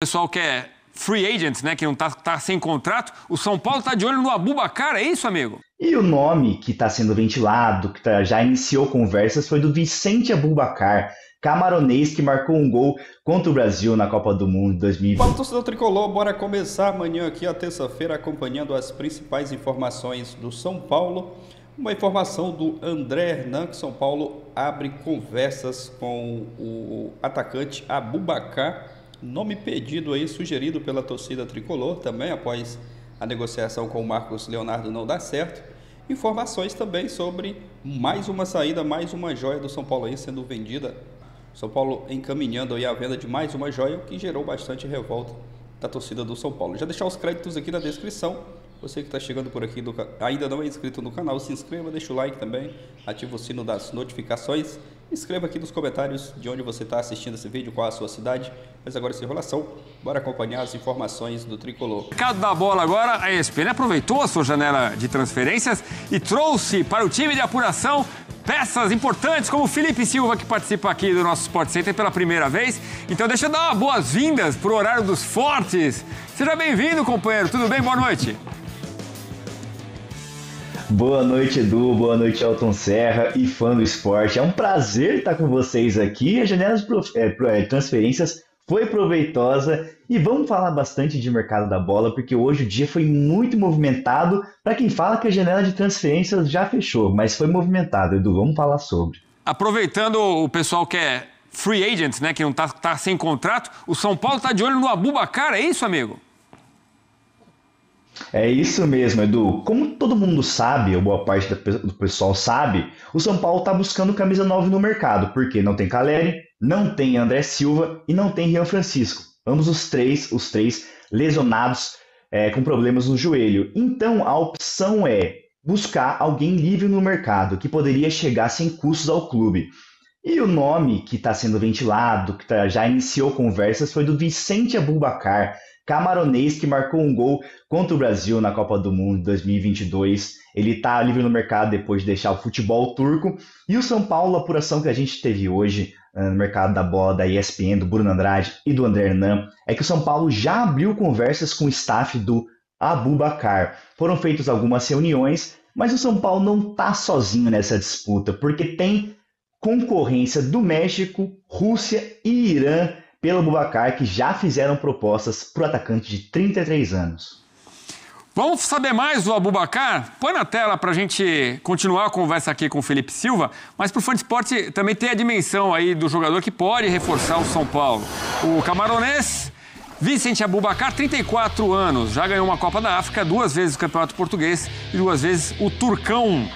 pessoal que é free agent, né, que não tá sem contrato, o São Paulo tá de olho no Abubakar, é isso, amigo? E o nome que está sendo ventilado, já iniciou conversas, foi do Vicente Abubakar, camaronês que marcou um gol contra o Brasil na Copa do Mundo de 2020. Fala, torcedor tricolor, bora começar amanhã aqui, a terça-feira, acompanhando as principais informações do São Paulo. Uma informação do André Hernan, que São Paulo abre conversas com o atacante Abubakar, nome pedido aí, sugerido pela torcida tricolor, também após a negociação com o Marcos Leonardo não dar certo. Informações também sobre mais uma saída, mais uma joia do São Paulo aí sendo vendida. São Paulo encaminhando aí a venda de mais uma joia, o que gerou bastante revolta da torcida do São Paulo. Já deixar os créditos aqui na descrição. Você que está chegando por aqui, ainda não é inscrito no canal, se inscreva, deixa o like também, ativa o sino das notificações. Escreva aqui nos comentários de onde você está assistindo esse vídeo, qual a sua cidade. Mas agora, sem enrolação, bora acompanhar as informações do Tricolor. Mercado da bola agora, a ESPN aproveitou a sua janela de transferências e trouxe para o time de apuração peças importantes, como o Felipe Silva, que participa aqui do nosso Sport Center pela primeira vez. Então deixa eu dar boas-vindas para o horário dos fortes. Seja bem-vindo, companheiro. Tudo bem? Boa noite. Boa noite, Edu. Boa noite, Elton Serra e fã do esporte. É um prazer estar com vocês aqui. A janela de transferências foi proveitosa e vamos falar bastante de mercado da bola, porque hoje o dia foi muito movimentado. Para quem fala que a janela de transferências já fechou, mas foi movimentado, Edu. Vamos falar sobre. Aproveitando o pessoal que é free agent, né, que não tá sem contrato, o São Paulo tá de olho no Abubakar, é isso, amigo? É isso mesmo, Edu. Como todo mundo sabe, ou boa parte do pessoal sabe, o São Paulo está buscando camisa 9 no mercado, porque não tem Caleri, não tem André Silva e não tem Rian Francisco. Ambos os três lesionados com problemas no joelho. Então a opção é buscar alguém livre no mercado, que poderia chegar sem custos ao clube. E o nome que está sendo ventilado, já iniciou conversas, foi do Vicente Abubakar, camaronês que marcou um gol contra o Brasil na Copa do Mundo de 2022. Ele está livre no mercado depois de deixar o futebol turco. E o São Paulo, a apuração que a gente teve hoje no mercado da bola da ESPN, do Bruno Andrade e do André Hernan, é que o São Paulo já abriu conversas com o staff do Abubakar. Foram feitas algumas reuniões, mas o São Paulo não está sozinho nessa disputa, porque tem concorrência do México, Rússia e Irã pelo Abubakar, que já fizeram propostas para o atacante de 33 anos. Vamos saber mais do Abubakar? Põe na tela para a gente continuar a conversa aqui com o Felipe Silva, mas para o Fã de Esporte também tem a dimensão aí do jogador que pode reforçar o São Paulo. O camaronês Vicente Abubakar, 34 anos, já ganhou uma Copa da África, 2 vezes o Campeonato Português e 2 vezes o Turcão.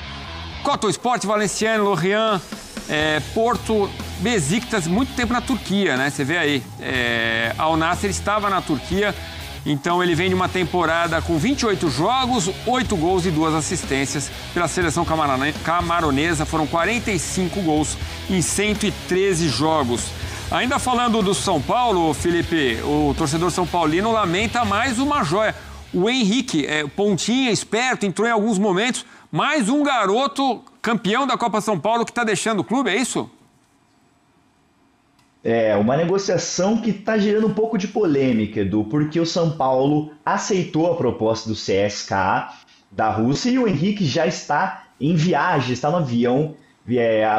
Coto Sport, Valenciennes, Lorient, Porto, Besiktas, muito tempo na Turquia, né? Você vê aí, Al Nassr estava na Turquia, então ele vem de uma temporada com 28 jogos, 8 gols e 2 assistências pela seleção camaronesa. Foram 45 gols em 113 jogos. Ainda falando do São Paulo, Felipe, o torcedor são paulino lamenta mais uma joia. O Henrique, pontinha, esperto, entrou em alguns momentos, mais um garoto campeão da Copa São Paulo que está deixando o clube, é isso? É uma negociação que está gerando um pouco de polêmica, Edu, porque o São Paulo aceitou a proposta do CSKA da Rússia e o Henrique já está em viagem, está no avião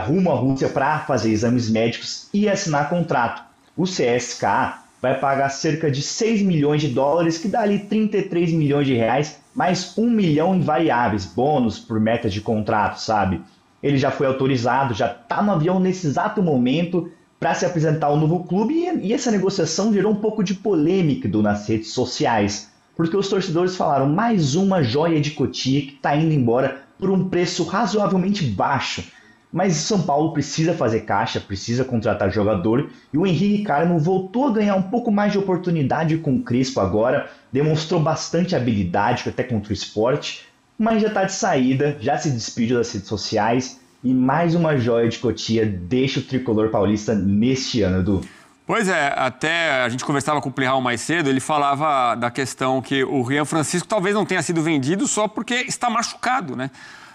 rumo à Rússia para fazer exames médicos e assinar contrato. O CSKA vai pagar cerca de 6 milhões de dólares, que dá ali 33 milhões de reais, mais 1 milhão em variáveis, bônus por meta de contrato, sabe? Ele já foi autorizado, já está no avião nesse exato momento para se apresentar ao novo clube e essa negociação gerou um pouco de polêmica nas redes sociais, porque os torcedores falaram mais uma joia de Cotia que está indo embora por um preço razoavelmente baixo. Mas o São Paulo precisa fazer caixa, precisa contratar jogador e o Henrique Carmo voltou a ganhar um pouco mais de oportunidade com o Crespo agora, demonstrou bastante habilidade até contra o Sport, mas já está de saída, já se despediu das redes sociais e mais uma joia de Cotia deixa o tricolor paulista neste ano, Edu. Pois é, até a gente conversava com o Plihal mais cedo, ele falava da questão que o Rian Francisco talvez não tenha sido vendido só porque está machucado, né?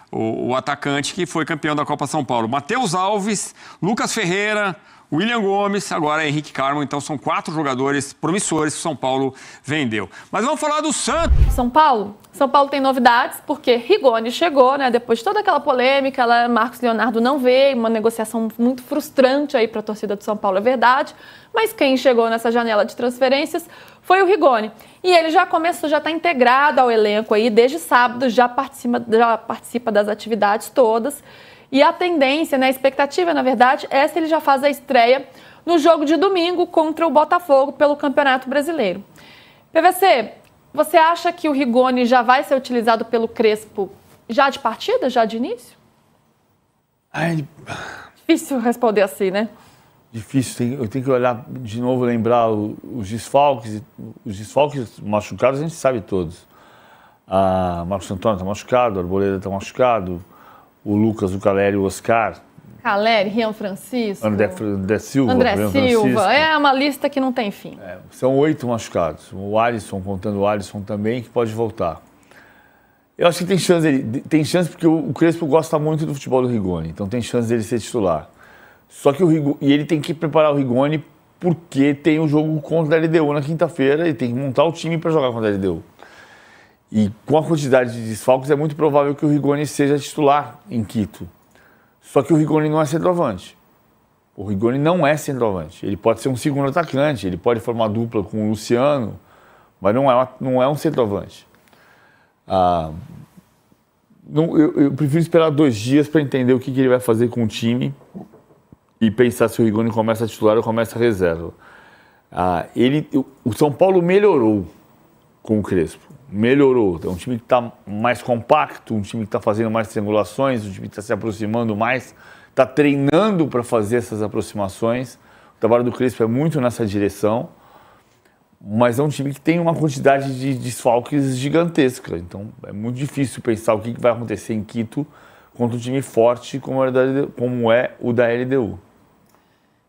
O atacante que foi campeão da Copa São Paulo. Matheus Alves, Lucas Ferreira, William Gomes, agora Henrique Carmo. Então são 4 jogadores promissores que o São Paulo vendeu. Mas vamos falar do Santos. São Paulo tem novidades, porque Rigoni chegou, né? Depois de toda aquela polêmica, Marcos Leonardo não veio, uma negociação muito frustrante aí para a torcida do São Paulo, é verdade. Mas quem chegou nessa janela de transferências foi o Rigoni. E ele já está integrado ao elenco aí desde sábado, já participa das atividades todas. E a tendência, né, a expectativa, na verdade, é se ele já faz a estreia no jogo de domingo contra o Botafogo pelo Campeonato Brasileiro. PVC, você acha que o Rigoni já vai ser utilizado pelo Crespo já de partida, já de início? Difícil responder assim, né? Difícil, eu tenho que olhar de novo, lembrar os desfalques. Os desfalques machucados a gente sabe todos. Marcos Antônio está machucado, a Arboleda está machucado, o Lucas, o Caleri, o Oscar. Caleri, Rian Francisco. André Silva. É uma lista que não tem fim. São 8 machucados. O Alisson, contando o Alisson também, que pode voltar. Eu acho que tem chance porque o Crespo gosta muito do futebol do Rigoni, então tem chance dele ser titular. Só que ele tem que preparar o Rigoni porque tem o jogo contra a LDU na quinta-feira e tem que montar o time para jogar contra a LDU. E com a quantidade de desfalques é muito provável que o Rigoni seja titular em Quito. Só que o Rigoni não é centroavante. O Rigoni não é centroavante. Ele pode ser um segundo atacante, ele pode formar dupla com o Luciano, mas não é um centroavante. Eu prefiro esperar 2 dias para entender o que ele vai fazer com o time e pensar se o Rigoni começa a titular ou começa a reserva. O São Paulo melhorou com o Crespo. Melhorou. É um time que está mais compacto, um time que está fazendo mais triangulações, um time que está se aproximando mais, está treinando para fazer essas aproximações. O trabalho do Crespo é muito nessa direção, mas é um time que tem uma quantidade de desfalques gigantesca. Então é muito difícil pensar o que vai acontecer em Quito contra um time forte como é o da LDU.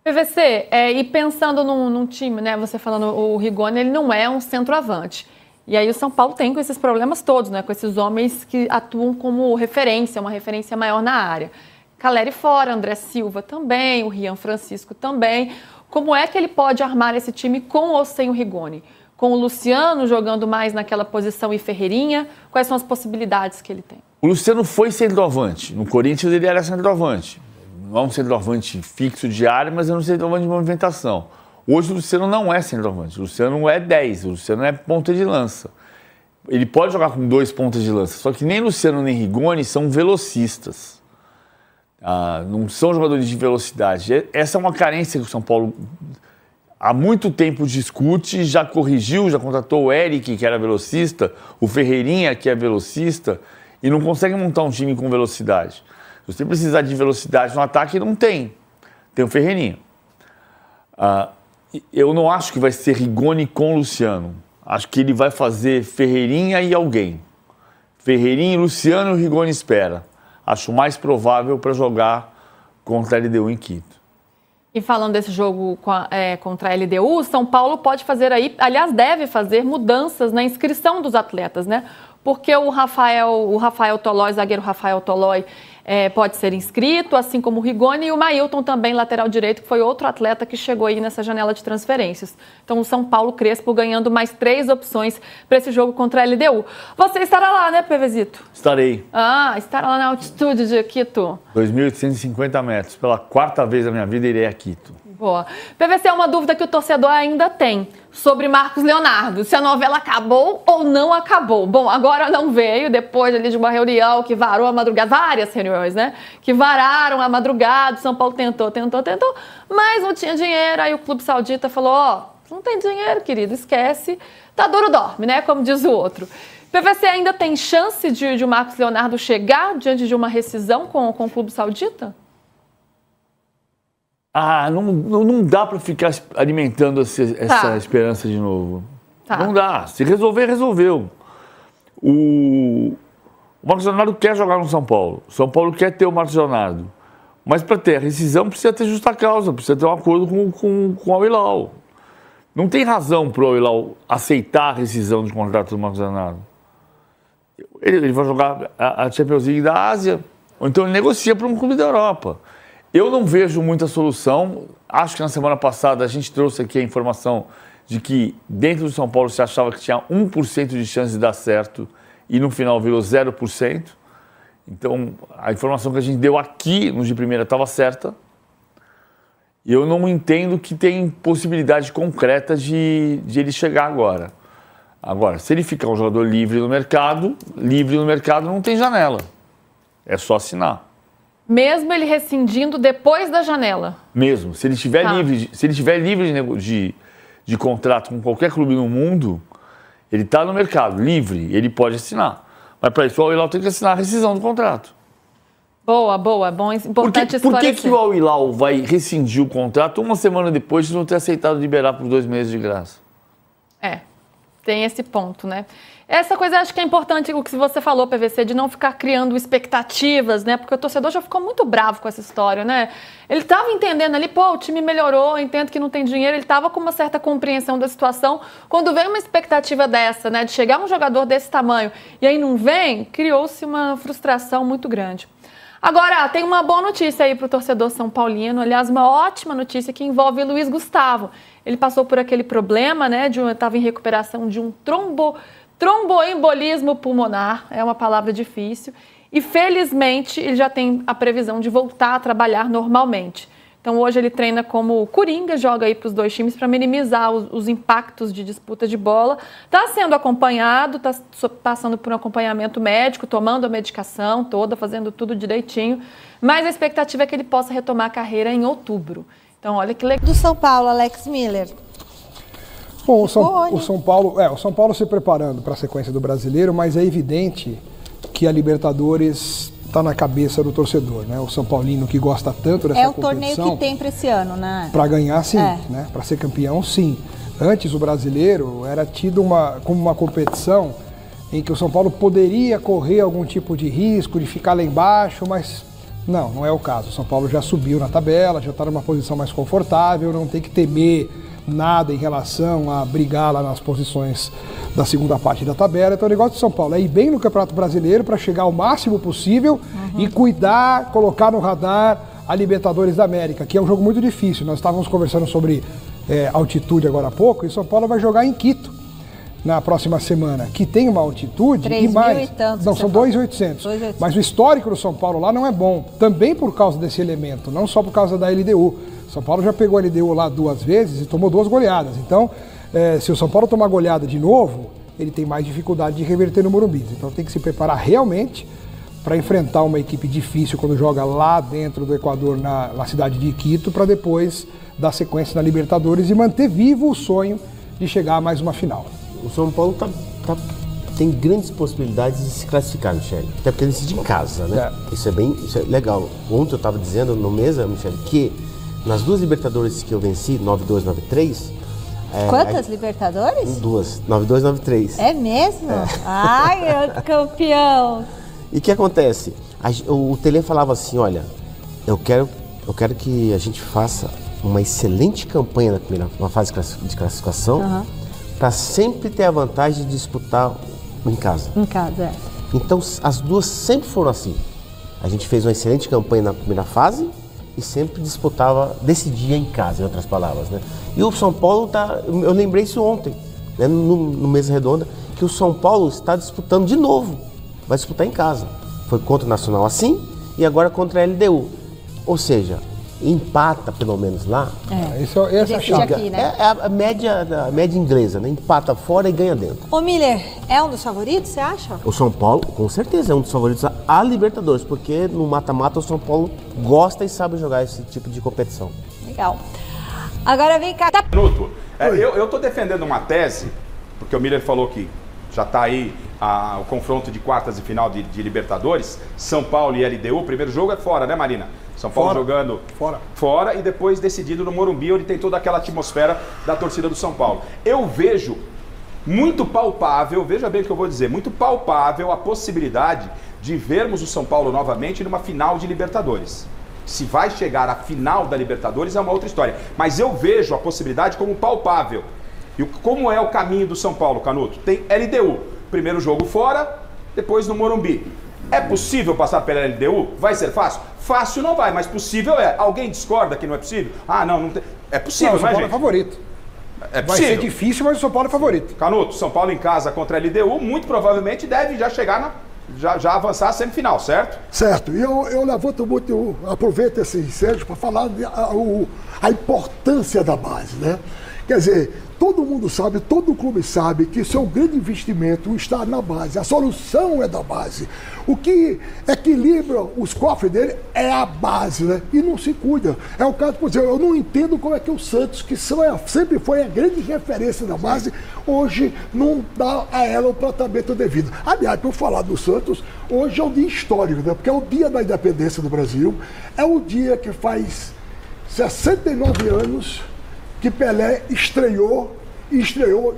PVC, e pensando num time, né? Você falando, o Rigoni, ele não é um centroavante. E aí o São Paulo tem com esses problemas todos, né? Com esses homens que atuam como referência, uma referência maior na área. Caleri fora, André Silva também, o Rian Francisco também. Como é que ele pode armar esse time com ou sem o Rigoni? Com o Luciano jogando mais naquela posição e Ferreirinha? Quais são as possibilidades que ele tem? O Luciano foi centroavante. No Corinthians ele era centroavante. Não é um centroavante fixo de área, mas é um centroavante de movimentação. Hoje o Luciano não é centroavante, o Luciano é 10, o Luciano é ponta de lança. Ele pode jogar com 2 pontas de lança, só que nem Luciano nem Rigoni são velocistas. Não são jogadores de velocidade. Essa é uma carência que o São Paulo há muito tempo discute, já corrigiu, já contratou o Eric, que era velocista, o Ferreirinha, que é velocista, e não consegue montar um time com velocidade. Se você precisar de velocidade no ataque, não tem. Tem o Ferreirinha. Eu não acho que vai ser Rigoni com Luciano. Acho que ele vai fazer Ferreirinha e alguém. Ferreirinha e Luciano, o Rigoni espera. Acho mais provável para jogar contra a LDU em Quito. E falando desse jogo contra a LDU, o São Paulo pode fazer aí, aliás, deve fazer mudanças na inscrição dos atletas, né? Porque o Rafael Tolói, zagueiro Rafael Tolói, pode ser inscrito, assim como o Rigoni e o Mailton também, lateral direito, que foi outro atleta que chegou aí nessa janela de transferências. Então o São Paulo Crespo ganhando mais 3 opções para esse jogo contra a LDU. Você estará lá, né, PVzito? Estarei. Estará lá na altitude de Quito. 2.850 metros. Pela 4ª vez da minha vida irei a Quito. Boa. PVC, é uma dúvida que o torcedor ainda tem sobre Marcos Leonardo, se a novela acabou ou não acabou. Bom, agora não veio, depois ali de uma reunião que varou a madrugada, várias reuniões, né? Que vararam a madrugada, São Paulo tentou, mas não tinha dinheiro, aí o Clube Saudita falou, não tem dinheiro, querido, esquece, tá duro dorme, né? Como diz o outro. PVC ainda tem chance de o Marcos Leonardo chegar diante de uma rescisão com o Clube Saudita? Não dá para ficar alimentando essa esperança de novo. Não dá. Se resolver, resolveu. O Marcos Leonardo quer jogar no São Paulo. O São Paulo quer ter o Marcos Leonardo. Mas para ter a rescisão precisa ter justa causa, precisa ter um acordo com o Al-Hilal. Não tem razão para o Al-Hilal aceitar a rescisão de contrato do Marcos Leonardo. Ele vai jogar a Champions League da Ásia, ou então ele negocia para um clube da Europa. Eu não vejo muita solução. Acho que na semana passada a gente trouxe aqui a informação de que dentro do São Paulo se achava que tinha 1% de chance de dar certo e no final virou 0%. Então, a informação que a gente deu aqui no de primeira estava certa. Eu não entendo que tem possibilidade concreta de ele chegar agora. Agora, se ele ficar um jogador livre no mercado não tem janela. É só assinar. Mesmo ele rescindindo depois da janela? Mesmo. Se ele estiver livre de contrato com qualquer clube no mundo, ele está no mercado, livre, ele pode assinar. Mas para isso o Al-Hilal tem que assinar a rescisão do contrato. Boa. Bom, importante esclarecer. Por que o Al-Hilal vai rescindir o contrato uma semana depois de não ter aceitado liberar por 2 meses de graça? Tem esse ponto, né? Essa coisa acho que é importante, o que você falou, PVC, de não ficar criando expectativas, né? Porque o torcedor já ficou muito bravo com essa história, né? Ele estava entendendo ali, pô, o time melhorou, entendo que não tem dinheiro, ele estava com uma certa compreensão da situação. Quando vem uma expectativa dessa, né, de chegar um jogador desse tamanho e aí não vem, criou-se uma frustração muito grande. Agora, tem uma boa notícia aí para o torcedor são paulino, aliás, uma ótima notícia que envolve o Luiz Gustavo. Ele passou por aquele problema, né, estava em recuperação de um tromboembolismo pulmonar, é uma palavra difícil, e felizmente ele já tem a previsão de voltar a trabalhar normalmente. Então hoje ele treina como coringa, joga aí para os 2 times para minimizar os impactos de disputa de bola. Está sendo acompanhado, está passando por um acompanhamento médico, tomando a medicação toda, fazendo tudo direitinho, mas a expectativa é que ele possa retomar a carreira em outubro. Então olha que legal. Do São Paulo, Alex Miller. Bom, o São Paulo se preparando para a sequência do Brasileiro, mas é evidente que a Libertadores está na cabeça do torcedor, né? O São Paulino que gosta tanto dessa competição. É o torneio que tem para esse ano, né? Para ganhar, sim, né? Para ser campeão, sim. Antes o Brasileiro era tido como uma competição em que o São Paulo poderia correr algum tipo de risco de ficar lá embaixo, mas não é o caso. O São Paulo já subiu na tabela, já está numa posição mais confortável, não tem que temer nada em relação a brigar lá nas posições da segunda parte da tabela. Então o negócio do São Paulo é ir bem no Campeonato Brasileiro para chegar ao máximo possível e cuidar, colocar no radar a Libertadores da América, que é um jogo muito difícil. Nós estávamos conversando sobre altitude agora há pouco, e São Paulo vai jogar em Quito na próxima semana, que tem uma altitude 3 e mais. Mil e tantos, não, são 2.800. Mas o histórico do São Paulo lá não é bom, também por causa desse elemento, não só por causa da LDU. São Paulo já pegou a LDU lá 2 vezes e tomou 2 goleadas. Então, se o São Paulo tomar goleada de novo, ele tem mais dificuldade de reverter no Morumbi. Então tem que se preparar realmente para enfrentar uma equipe difícil quando joga lá dentro do Equador, na cidade de Quito, para depois dar sequência na Libertadores e manter vivo o sonho de chegar a mais uma final. O São Paulo tem grandes possibilidades de se classificar, Michele. Até porque ele decide em casa, né? Isso é legal. Ontem eu estava dizendo no mesa, Michele, que nas 2 Libertadores que eu venci, 9-2, 9-3... Quantas Libertadores? 2, 9-2, 9-3. É mesmo? Ai, eu campeão! E o que acontece? O Tele falava assim, olha, eu quero que a gente faça uma excelente campanha na fase de classificação, para sempre ter a vantagem de disputar em casa. Em casa, Então, as 2 sempre foram assim. A gente fez uma excelente campanha na primeira fase e sempre decidia em casa, em outras palavras, né? E o São Paulo eu lembrei isso ontem, né, no Mesa Redonda, que o São Paulo está disputando de novo. Vai disputar em casa. Foi contra o Nacional assim e agora contra a LDU. Ou seja, empata pelo menos lá. Essa é a chave. Aqui, né? É a média inglesa, né? Empata fora e ganha dentro. Ô Miller, é um dos favoritos, você acha? O São Paulo, com certeza, é um dos favoritos a Libertadores, porque no mata-mata o São Paulo gosta e sabe jogar esse tipo de competição. Legal. Agora vem cá. Eu estou defendendo uma tese, porque o Miller falou que já está aí o confronto de quartas e final de Libertadores, São Paulo e LDU. O primeiro jogo é fora, né, Marina? São Paulo jogando fora e depois decidido no Morumbi, onde tem toda aquela atmosfera da torcida do São Paulo. Eu vejo muito palpável, veja bem o que eu vou dizer, muito palpável a possibilidade de vermos o São Paulo novamente numa final de Libertadores. Se vai chegar à final da Libertadores é uma outra história, mas eu vejo a possibilidade como palpável. E como é o caminho do São Paulo, Canuto? Tem LDU, primeiro jogo fora, depois no Morumbi. É possível passar pela LDU? Vai ser fácil? Fácil não vai, mas possível é. Alguém discorda que não é possível? Ah, não tem. É possível, não, o São Paulo gente? é favorito. É Vai ser difícil, mas o São Paulo é favorito. Canuto, São Paulo em casa contra a LDU, muito provavelmente deve já chegar já avançar a semifinal, certo? Certo. E eu levanto muito, aproveito esse Sérgio para falar a importância da base, né? Quer dizer, todo mundo sabe, todo clube sabe que seu grande investimento está na base. A solução é da base. O que equilibra os cofres dele é a base, né? E não se cuida. É o caso, por exemplo, eu não entendo como é que o Santos, que sempre foi a grande referência da base, hoje não dá a ela o tratamento devido. Aliás, por falar do Santos, hoje é um dia histórico, né? Porque é o dia da independência do Brasil, é o dia que faz 69 anos que Pelé estreou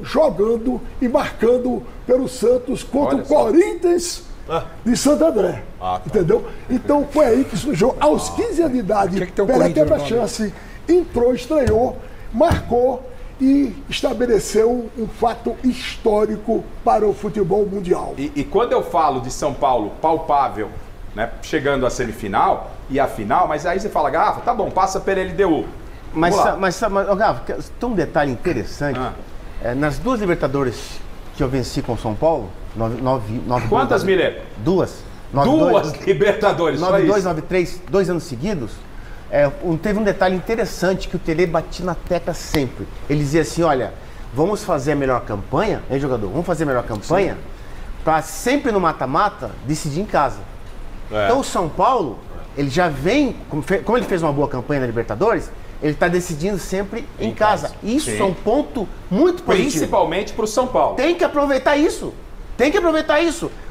jogando e marcando pelo Santos contra o Corinthians de Santo André. Entendeu? Então foi aí que surgiu. Aos 15 anos de idade, Pelé teve a chance, entrou, estreou, marcou e estabeleceu um fato histórico para o futebol mundial. E quando eu falo de São Paulo palpável, né, chegando à semifinal e à final, mas aí você fala, Garrafa, tá bom, passa pela LDU. Mas Gava, tem um detalhe interessante. Nas duas Libertadores que eu venci com o São Paulo, 9 quantas, Miller? Duas. Duas Libertadores, 9-2, 9-3, 2 anos seguidos. Teve um detalhe interessante que o Tele batia na tecla sempre. Ele dizia assim, olha, vamos fazer a melhor campanha, hein, jogador? Vamos fazer a melhor campanha para sempre no mata-mata decidir em casa. Então o São Paulo, ele já vem, como ele fez uma boa campanha na Libertadores, ele está decidindo sempre em casa. Isso é um ponto muito positivo. Principalmente para o São Paulo. Tem que aproveitar isso.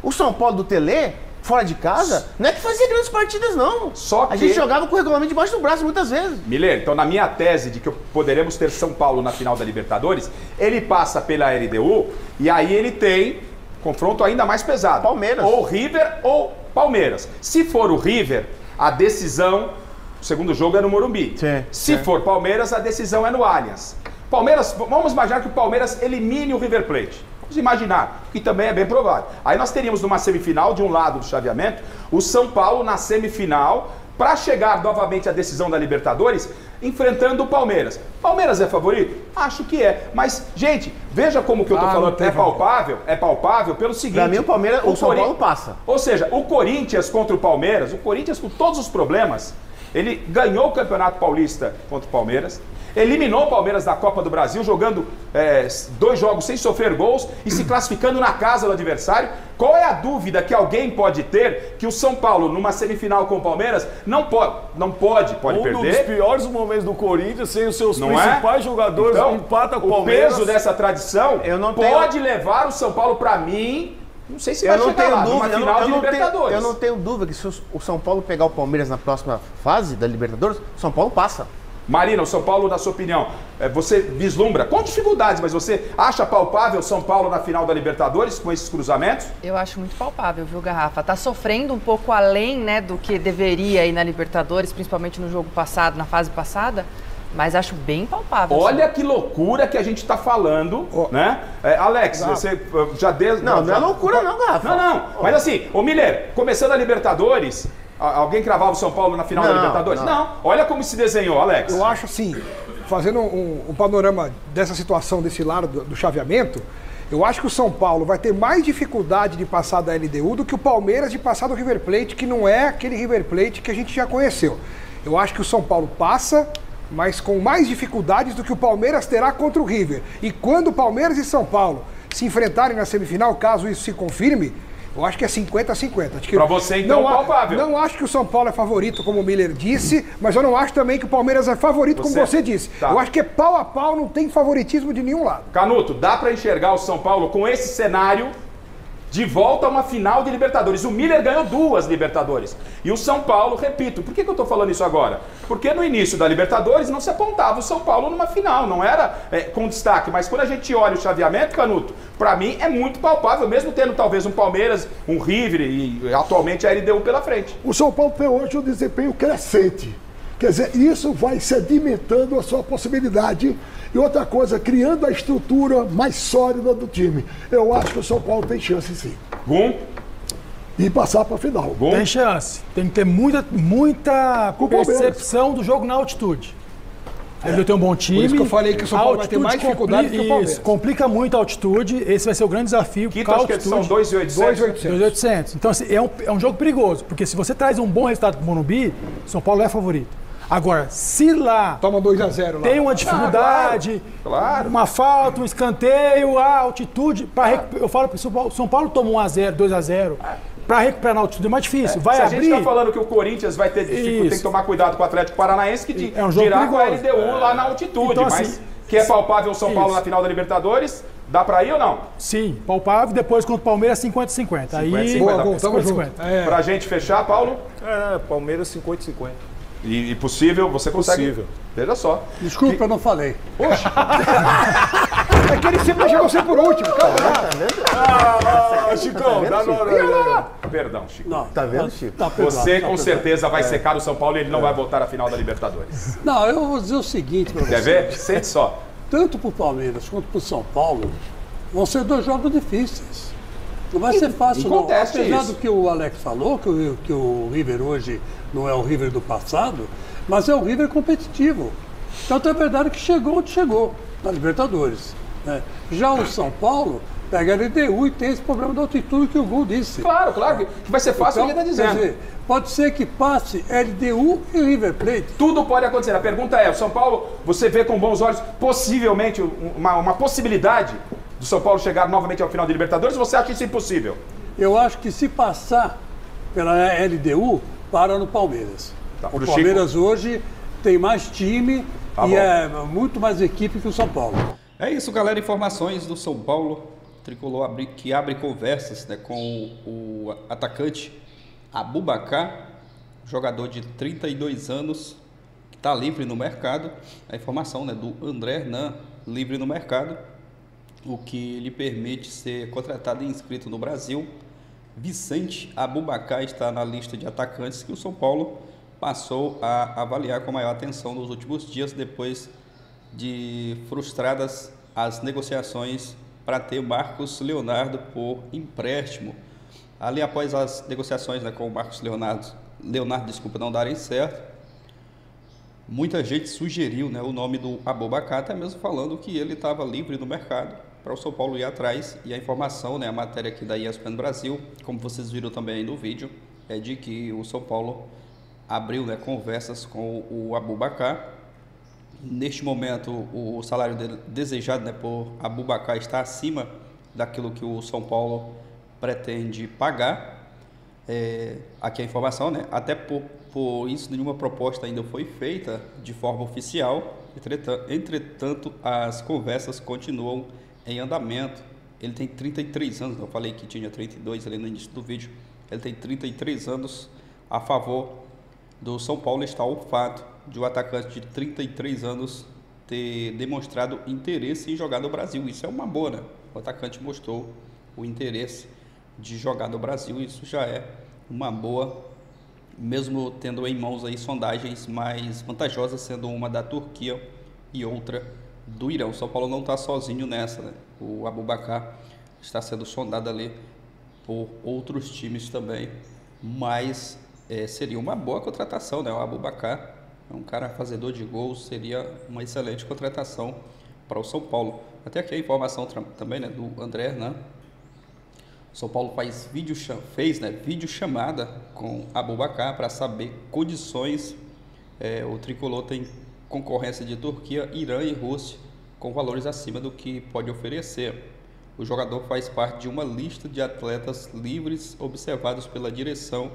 O São Paulo do Tele, fora de casa, não é que fazia grandes partidas, não. A gente jogava com o regulamento debaixo do braço muitas vezes. Miller, então na minha tese de que poderemos ter São Paulo na final da Libertadores, ele passa pela LDU e aí ele tem confronto ainda mais pesado. Palmeiras. Ou River ou Palmeiras. Se for o River, a decisão... O segundo jogo é no Morumbi. Se for Palmeiras, a decisão é no Allianz. Palmeiras, vamos imaginar que o Palmeiras elimine o River Plate. Vamos imaginar, que também é bem provável. Aí nós teríamos numa semifinal, de um lado do chaveamento, o São Paulo na semifinal, para chegar novamente à decisão da Libertadores, enfrentando o Palmeiras. Palmeiras é favorito? Acho que é. Mas, gente, veja como que eu tô falando. É palpável pelo seguinte... Pra mim, o São Paulo passa. Ou seja, o Corinthians contra o Palmeiras, o Corinthians com todos os problemas... Ele ganhou o Campeonato Paulista contra o Palmeiras, eliminou o Palmeiras da Copa do Brasil, jogando 2 jogos sem sofrer gols e se classificando na casa do adversário. Qual é a dúvida que alguém pode ter que o São Paulo, numa semifinal com o Palmeiras, pode perder? Um dos piores momentos do Corinthians, sem os seus principais jogadores, então, empata com o Palmeiras. O peso dessa tradição pode levar o São Paulo, para mim... Não sei se vai chegar lá, numa final de Libertadores. Eu não tenho dúvida que se o São Paulo pegar o Palmeiras na próxima fase da Libertadores, o São Paulo passa. Marina, o São Paulo, na sua opinião, você vislumbra, com dificuldades, mas você acha palpável o São Paulo na final da Libertadores com esses cruzamentos? Eu acho muito palpável, viu, Garrafa? Tá sofrendo um pouco além, né, do que deveria ir na Libertadores, principalmente no jogo passado, na fase passada. Mas acho bem palpável. Olha que loucura que a gente está falando, né? Alex, você já... Não é loucura não, Garrafa. Não. Mas assim, ô Miller, começando a Libertadores, alguém cravava o São Paulo na final da Libertadores? Não. Olha como se desenhou, Alex. Eu acho assim, fazendo um panorama dessa situação, desse lado do chaveamento, eu acho que o São Paulo vai ter mais dificuldade de passar da LDU do que o Palmeiras de passar do River Plate, que não é aquele River Plate que a gente já conheceu. Eu acho que o São Paulo passa... mas com mais dificuldades do que o Palmeiras terá contra o River. E quando o Palmeiras e São Paulo se enfrentarem na semifinal, caso isso se confirme, eu acho que é 50-50. Para você, então, palpável. Não acho que o São Paulo é favorito, como o Miller disse, mas eu não acho também que o Palmeiras é favorito, como você disse. Tá. Eu acho que é pau a pau, não tem favoritismo de nenhum lado. Canuto, dá para enxergar o São Paulo com esse cenário de volta a uma final de Libertadores. O Miller ganhou 2 Libertadores. E o São Paulo, repito, por que eu estou falando isso agora? Porque no início da Libertadores não se apontava o São Paulo numa final, não era com destaque. Mas quando a gente olha o chaveamento, Canuto, para mim é muito palpável, mesmo tendo talvez um Palmeiras, um River e atualmente a LDU pela frente. O São Paulo tem hoje um desempenho crescente. Quer dizer, isso vai sedimentando a sua possibilidade. E outra coisa, criando a estrutura mais sólida do time. Eu acho que o São Paulo tem chance, sim. e passar para a final. Tem chance. Tem que ter muita percepção do jogo na altitude. Ele tem um bom time. Por isso que eu falei que o São Paulo vai ter mais dificuldade que o Palmeiras. Isso, complica muito a altitude. Esse vai ser o grande desafio. Quinto, acho que são 2.800. 2.800. Então, assim, é um jogo perigoso. Porque se você traz um bom resultado para o Morumbi, São Paulo é favorito. Agora, se lá... Toma 2-0 lá. Tem uma dificuldade, uma falta, um escanteio, a altitude... Eu falo para o São Paulo toma 1-0, 2-0. Para recuperar na altitude é mais difícil. Vai se abrir... a gente está falando que o Corinthians vai ter dificuldade, tem que tomar cuidado com o Atlético Paranaense, que dirá com a LDU lá na altitude. Então, mas assim, que é palpável o São Paulo na final da Libertadores, dá para ir ou não? Sim, palpável. Depois contra o Palmeiras, 50-50. Aí, 50-50. Pra gente fechar, Paulo? Palmeiras 50-50. E possível, você consegue? Possível. Veja só. Desculpa, eu não falei. Poxa. É que ele sempre deixa você por último, cara. Tá vendo? Chicão, dá hora. Perdão, Chico. Não, tá vendo, Chico? Você com certeza vai secar o São Paulo e ele não vai voltar à final da Libertadores. Não, eu vou dizer o seguinte para você. Quer ver? Sente só. Tanto para o Palmeiras quanto para o São Paulo, vão ser 2 jogos difíceis. Não vai ser fácil, não. Apesar do que o Alex falou, que o River hoje não é o River do passado, mas é o River competitivo. Tanto é verdade que chegou onde chegou, na Libertadores. Né? Já o São Paulo pega a LDU e tem esse problema da altitude que o Gol disse. Claro, que vai ser fácil, ele está dizendo. Quer dizer, pode ser que passe LDU e River Plate. Tudo pode acontecer. A pergunta é, o São Paulo, você vê com bons olhos, possivelmente, uma possibilidade do São Paulo chegar novamente ao final de Libertadores, ou você acha isso impossível? Eu acho que se passar pela LDU, para no Palmeiras. Tá, o Palmeiras hoje tem mais time e é muito mais equipe que o São Paulo. É isso, galera. Informações do São Paulo. Tricolor que abre conversas, né, com o atacante Abubakar, jogador de 32 anos, que está livre no mercado. A informação, né, do André Hernan, livre no mercado, o que lhe permite ser contratado e inscrito no Brasil. Vicente Abubakar está na lista de atacantes que o São Paulo passou a avaliar com maior atenção nos últimos dias, depois de frustradas as negociações para ter Marcos Leonardo por empréstimo. Ali, após as negociações, né, com o Marcos Leonardo, não darem certo, muita gente sugeriu, né, o nome do Abubakar, até mesmo falando que ele estava livre no mercado para o São Paulo ir atrás. E a informação, né, a matéria aqui da ESPN Brasil, como vocês viram também aí no vídeo, é de que o São Paulo abriu, né, conversas com o Abubakar. Neste momento, o salário desejado, né, por Abubakar está acima daquilo que o São Paulo pretende pagar. Aqui a informação, né? Até por isso, nenhuma proposta ainda foi feita de forma oficial. Entretanto, as conversas continuam em andamento. Ele tem 33 anos, eu falei que tinha 32 ali no início do vídeo. Ele tem 33 anos. A favor do São Paulo está o fato de o atacante de 33 anos ter demonstrado interesse em jogar no Brasil. Isso é uma boa, né? O atacante mostrou o interesse de jogar no Brasil. Isso já é uma boa, mesmo tendo em mãos aí sondagens mais vantajosas, sendo uma da Turquia e outra do Irã. O São Paulo não está sozinho nessa, né? O Abubakar está sendo sondado ali por outros times também, mas seria uma boa contratação, né? O Abubakar é um cara fazedor de gols, seria uma excelente contratação para o São Paulo. Até aqui a informação também, né, do André Hernan. O São Paulo fez videochamada com Abubakar para saber condições. O tricolor tem concorrência de Turquia, Irã e Rússia, com valores acima do que pode oferecer. O jogador faz parte de uma lista de atletas livres observados pela direção.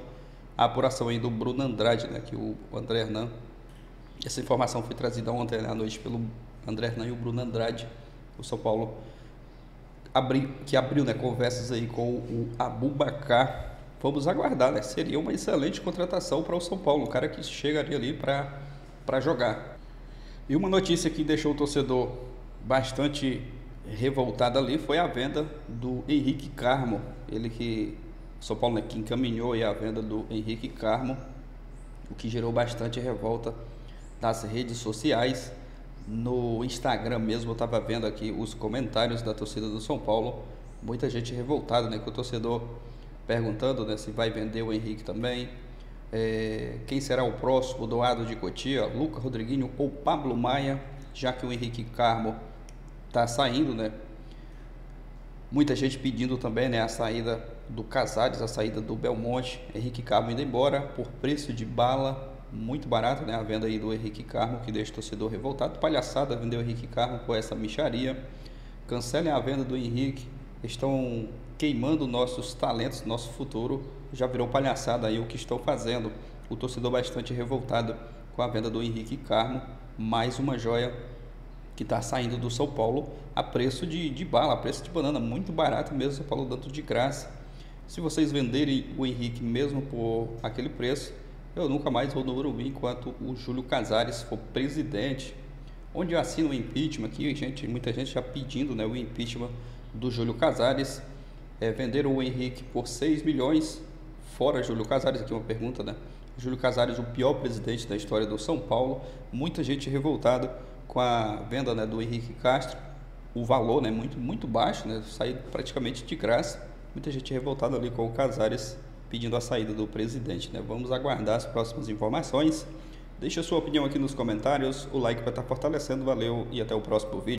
A apuração aí do Bruno Andrade, né, que o André Hernan. Essa informação foi trazida ontem à noite pelo André Hernan e o Bruno Andrade. O São Paulo abriu, né, conversas aí com o Abubakar. Vamos aguardar, né? Seria uma excelente contratação para o São Paulo, um cara que chegaria ali para jogar. E uma notícia que deixou o torcedor bastante revoltado ali foi a venda do Henrique Carmo. Ele que o São Paulo, né, que encaminhou aí a venda do Henrique Carmo, o que gerou bastante revolta nas redes sociais. No Instagram mesmo, eu estava vendo aqui os comentários da torcida do São Paulo. Muita gente revoltada, né, que o torcedor perguntando, né, se vai vender o Henrique também. Quem será o próximo doado de Cotia, Lucas Rodriguinho ou Pablo Maia, já que o Henrique Carmo está saindo, né? Muita gente pedindo também, né, a saída do Casares, a saída do Belmonte, Henrique Carmo indo embora por preço de bala, muito barato, né, a venda aí do Henrique Carmo, que deixa o torcedor revoltado. Palhaçada vender o Henrique Carmo com essa mixaria. Cancelem a venda do Henrique, estão queimando nossos talentos, nosso futuro. Já virou palhaçada aí o que estão fazendo. O torcedor bastante revoltado com a venda do Henrique Carmo, mais uma joia que está saindo do São Paulo a preço de bala, a preço de banana, muito barato mesmo, São Paulo dando de graça. Se vocês venderem o Henrique mesmo por aquele preço, eu nunca mais vou no Morumbi enquanto o Júlio Casares for presidente. Onde eu assino o impeachment aqui, muita gente já pedindo, né, o impeachment do Júlio Casares. Venderam o Henrique por 6 milhões, fora Júlio Casares, aqui uma pergunta, né? Júlio Casares, o pior presidente da história do São Paulo. Muita gente revoltada com a venda, né, do Henrique Castro, o valor, né, muito baixo, né, saiu praticamente de graça. Muita gente revoltada ali com o Casares pedindo a saída do presidente, né? Vamos aguardar as próximas informações. Deixe a sua opinião aqui nos comentários, o like vai estar fortalecendo, valeu e até o próximo vídeo.